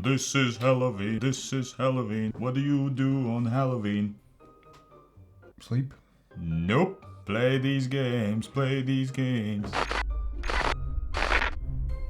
This is Halloween, this is Halloween. What do you do on Halloween? Sleep. Nope. Play these games, play these games.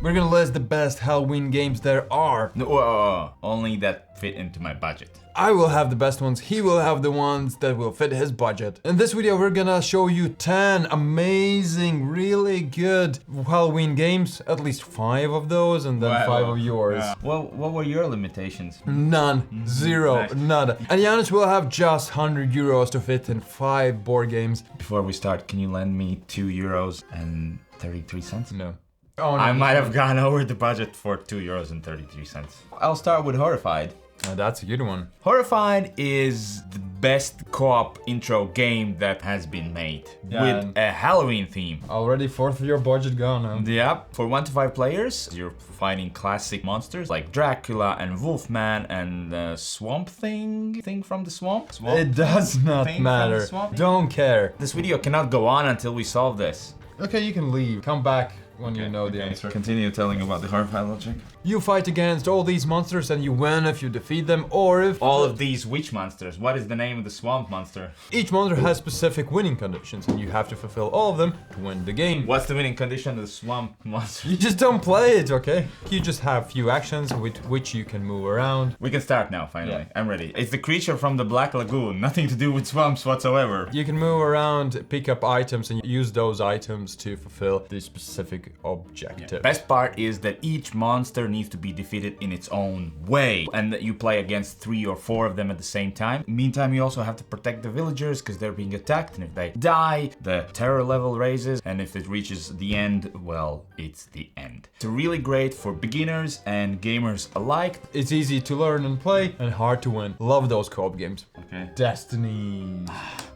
We're gonna list the best Halloween games there are. No, only that fit into my budget. I will have the best ones, he will have the ones that will fit his budget. In this video we're gonna show you 10 amazing, really good Halloween games, at least 5 of those and then 5 of yours. Well, what were your limitations? None, zero, Nice. nada. And Janis will have just 100 euros to fit in 5 board games. Before we start, can you lend me €2.33? No. Oh, no. I might have gone over the budget for €2.33. I'll start with Horrified. Oh, that's a good one. Horrified is the best co-op intro game that has been made with a Halloween theme. Already 4th of your budget gone, huh? Yep. For 1 to 5 players, you're fighting classic monsters like Dracula and Wolfman and the Swamp thing from the swamp. It does not thing from matter. the swamp? Don't care. This video cannot go on until we solve this. Okay, you can leave. Come back when you know the answer. Continue telling about the Horrified logic. You fight against all these monsters and you win if you defeat them, or if... All of these witch monsters. What is the name of the swamp monster? Each monster has specific winning conditions and you have to fulfill all of them to win the game. What's the winning condition of the swamp monster? You just don't play it, okay? You just have few actions with which you can move around. We can start now, finally. Yeah. I'm ready. It's the creature from the Black Lagoon. Nothing to do with swamps whatsoever. You can move around, pick up items, and use those items to fulfill the specific objective. Best part is that each monster needs to be defeated in its own way, and that you play against 3 or 4 of them at the same time. Meantime, you also have to protect the villagers because they're being attacked, and if they die, the terror level raises, and if it reaches the end, well, it's the end. It's really great for beginners and gamers alike. It's easy to learn and play, and hard to win. Love those co-op games. Okay. Destiny.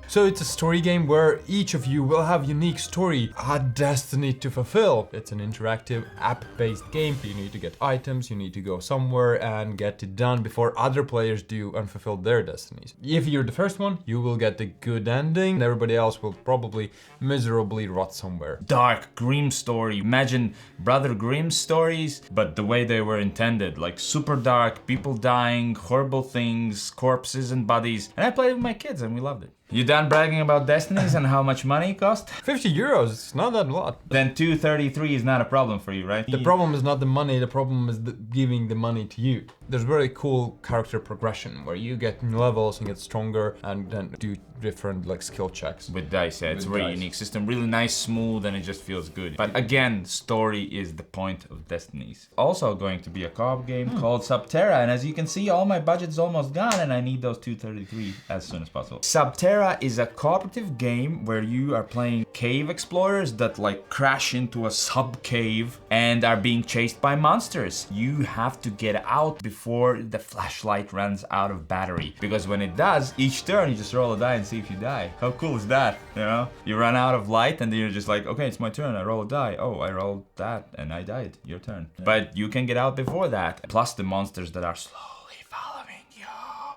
So it's a story game where each of you will have unique story, a destiny to fulfill. It's an interactive app-based game. You need to get items, you need to go somewhere and get it done before other players do and fulfill their destinies. If you're the first one, you will get the good ending, and everybody else will probably miserably rot somewhere. Dark, grim story. Imagine Brother Grimm's stories, but the way they were intended. Like super dark, people dying, horrible things, corpses and bodies. And I played it with my kids and we loved it. You done bragging about destinies and how much money it cost? 50 euros, it's not that lot. Then 233 is not a problem for you, right? The problem is not the money, the problem is giving the money to you. There's very cool character progression where you get levels and get stronger and then do different like skill checks. With dice, yeah, it's a With very dice. unique system, really nice, smooth, and it just feels good. But again, story is the point of Destinies. Also going to be a co-op game called Subterra, and as you can see, all my budget's almost gone and I need those 233 as soon as possible. Subterra is a cooperative game where you are playing cave explorers that like crash into a sub-cave and are being chased by monsters. You have to get out before the flashlight runs out of battery, because when it does, each turn you just roll a die and see if you die. How cool is that? You know, you run out of light and then you're just like, okay, it's my turn, I roll a die. Oh, I rolled that and I died. Your turn. Yeah. But you can get out before that. Plus the monsters that are slowly following you.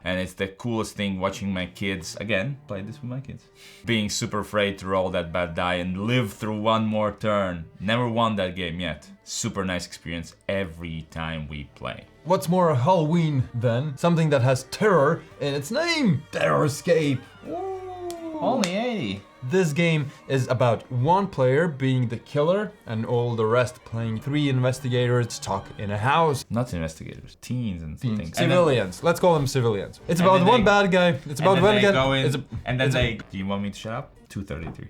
And it's the coolest thing watching my kids, again, play this with my kids, being super afraid to roll that bad die and live through one more turn. Never won that game yet. Super nice experience every time we play. What's more Halloween than something that has terror in its name? Terror Escape. Ooh, only 80. This game is about one player being the killer and all the rest playing 3 investigators stuck in a house. Not investigators, teens and things. Civilians. Let's call them civilians. It's about one bad guy. It's about one guy. Do you want me to shut up? 233.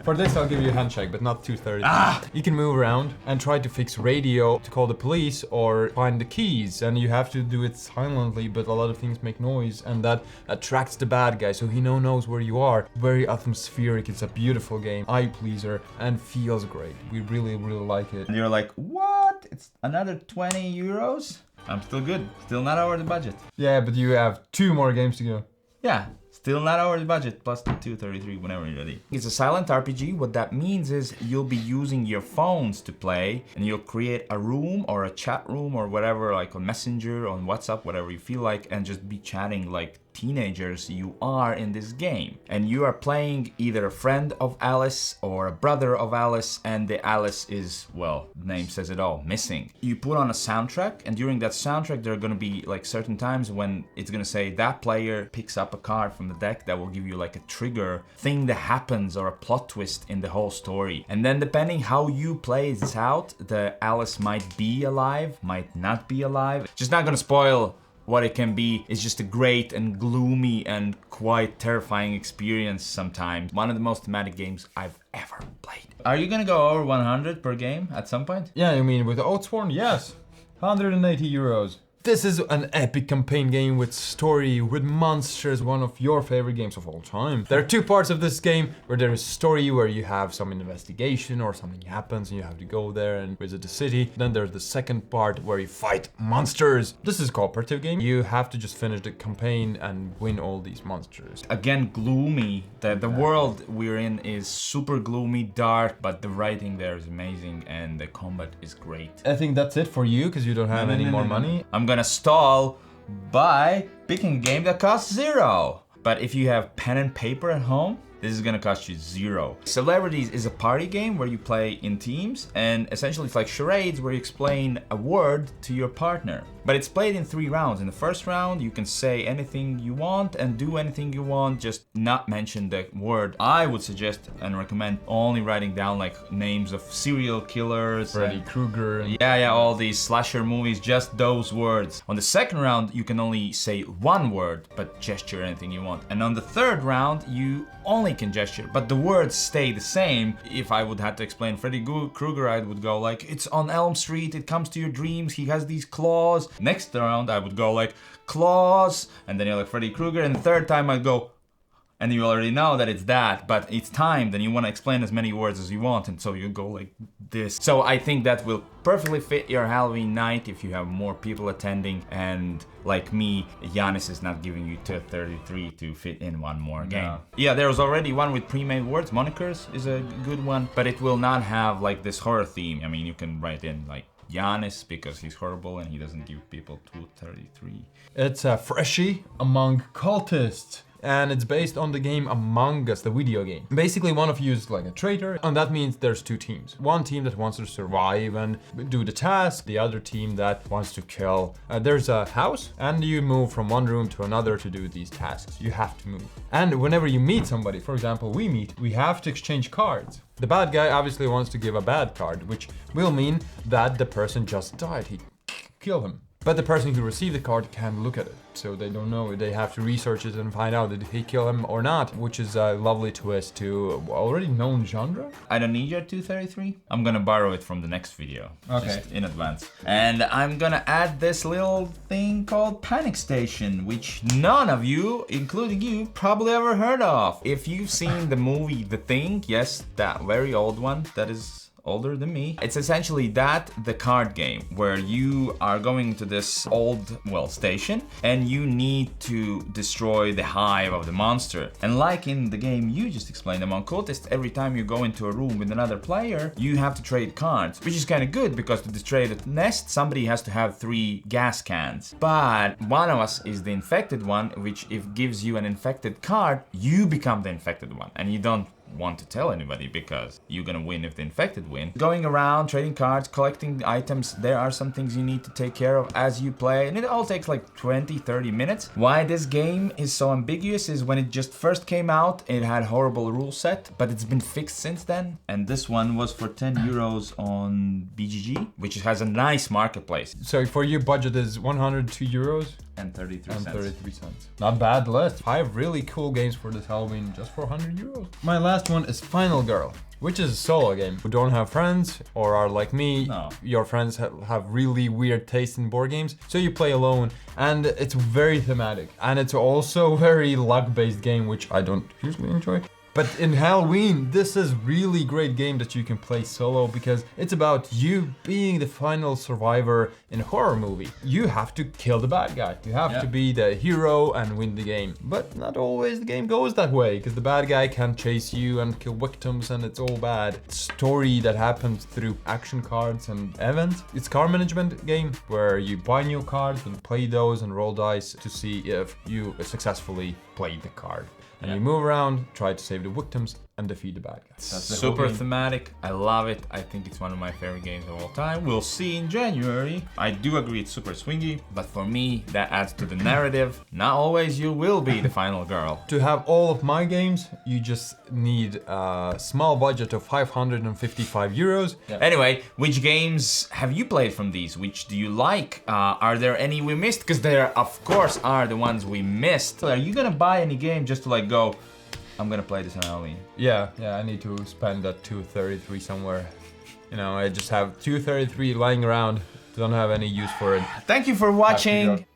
For this I'll give you a handshake, but not 230. You can move around and try to fix radio to call the police or find the keys, and you have to do it silently, but a lot of things make noise and that attracts the bad guy so he knows where you are. Very atmospheric, it's a beautiful game, eye pleaser, and feels great. We really like it. And you're like, what? It's another 20 euros? I'm still good, still not over the budget. Yeah, but you have 2 more games to go. Yeah. Still not over the budget, plus the 233 whenever you're ready. It's a silent RPG. What that means is you'll be using your phones to play, and you'll create a room or a chat room or whatever, like on Messenger, on WhatsApp, whatever you feel like, and just be chatting like teenagers you are in this game. And you are playing either a friend of Alice or a brother of Alice, and the Alice is, well, the name says it all, missing. You put on a soundtrack, and during that soundtrack there are gonna be like certain times when it's gonna say that player picks up a card from the deck that will give you like a trigger thing that happens or a plot twist in the whole story. And then depending how you play this out, the Alice might be alive, might not be alive. Just not gonna spoil what it can be. It's just a great and gloomy and quite terrifying experience sometimes. One of the most thematic games I've ever played. Are you gonna go over 100 per game at some point? Yeah, I mean with Oorn, yes. 180 euros. This is an epic campaign game with story, with monsters, one of your favorite games of all time. There are two parts of this game, where there is story, where you have some investigation or something happens and you have to go there and visit the city. Then there's the second part where you fight monsters. This is a cooperative game. You have to just finish the campaign and win all these monsters. Again, gloomy. The world we're in is super gloomy, dark, but the writing there is amazing and the combat is great. I think that's it for you, because you don't have any more money. I'm gonna stall by picking a game that costs 0. But if you have pen and paper at home, this is gonna cost you 0. Celebrities is a party game where you play in teams, and essentially it's like charades where you explain a word to your partner. But it's played in 3 rounds. In the first round, you can say anything you want and do anything you want, just not mention the word. I would suggest and recommend only writing down like names of serial killers. Freddy Krueger. Yeah, all these slasher movies, just those words. On the second round, you can only say 1 word, but gesture anything you want. And on the third round, you only can gesture, but the words stay the same. If I would have to explain Freddy Krueger, I would go like, it's on Elm Street, it comes to your dreams, he has these claws. Next round, I would go like, claws, and then you're like Freddy Krueger, and the third time I'd go, and you already know that it's that, but it's timed and you want to explain as many words as you want, and so you go like this. So I think that will perfectly fit your Halloween night if you have more people attending, and like me, Giannis is not giving you 33 to fit in one more game. No. Yeah, there's already one with pre-made words. Monikers is a good one, but it will not have like this horror theme. I mean, you can write in like Giannis because he's horrible and he doesn't give people 233. It's a freshie among cultists. And it's based on the game Among Us, the video game. Basically, one of you is like a traitor, and that means there's 2 teams. One team that wants to survive and do the task, the other team that wants to kill. There's a house, and you move from one room to another to do these tasks. You have to move. And whenever you meet somebody, for example, we have to exchange cards. The bad guy obviously wants to give a bad card, which will mean that the person just died. He killed him. But the person who received the card can't look at it, so they don't know. They have to research it and find out did he kill him or not, which is a lovely twist to already known genre. I don't need your 233. I'm gonna borrow it from the next video, just in advance. And I'm gonna add this little thing called Panic Station, which none of you, including you, probably ever heard of. If you've seen the movie The Thing, yes, that very old one, that is older than me. It's essentially that, the card game, where you are going to this old, well, station, and you need to destroy the hive of the monster. And like in the game you just explained among Cultists, every time you go into a room with another player, you have to trade cards, which is kind of good because to destroy the nest, somebody has to have 3 gas cans. But one of us is the infected one, which if gives you an infected card, you become the infected one, and you don't want to tell anybody because you're gonna win if the infected win. Going around, trading cards, collecting items, there are some things you need to take care of as you play, and it all takes like 20-30 minutes. Why this game is so ambiguous is when it just first came out, it had horrible rule set, but it's been fixed since then. And this one was for 10 euros on BGG, which has a nice marketplace. So for you, budget is 102 euros? And 33 cents. Not bad list. 5 really cool games for this Halloween just for 100 euros. My last one is Final Girl, which is a solo game. Who don't have friends or are like me, your friends have really weird taste in board games, so you play alone, and it's very thematic. And it's also a very luck-based game, which I don't usually enjoy. But in Halloween, this is really great game that you can play solo because it's about you being the final survivor in a horror movie. You have to kill the bad guy. You have to be the hero and win the game. But not always the game goes that way because the bad guy can chase you and kill victims and it's all bad. Story that happens through action cards and events. It's card management game where you buy new cards and play those and roll dice to see if you successfully played the card. And you move around, try to save the victims and defeat the bad guys. That's super thematic. I love it. I think it's one of my favorite games of all time. We'll see in January. I do agree it's super swingy, but for me, that adds to the narrative. Not always you will be the final girl. To have all of my games, you just need a small budget of 555 euros. Anyway, which games have you played from these? Which do you like? Are there any we missed? Because there, of course, are the ones we missed. Are you gonna buy any game just to like go, I'm gonna play this on Halloween? Yeah, I need to spend that 233 somewhere. You know, I just have 233 lying around. Don't have any use for it. Thank you for watching.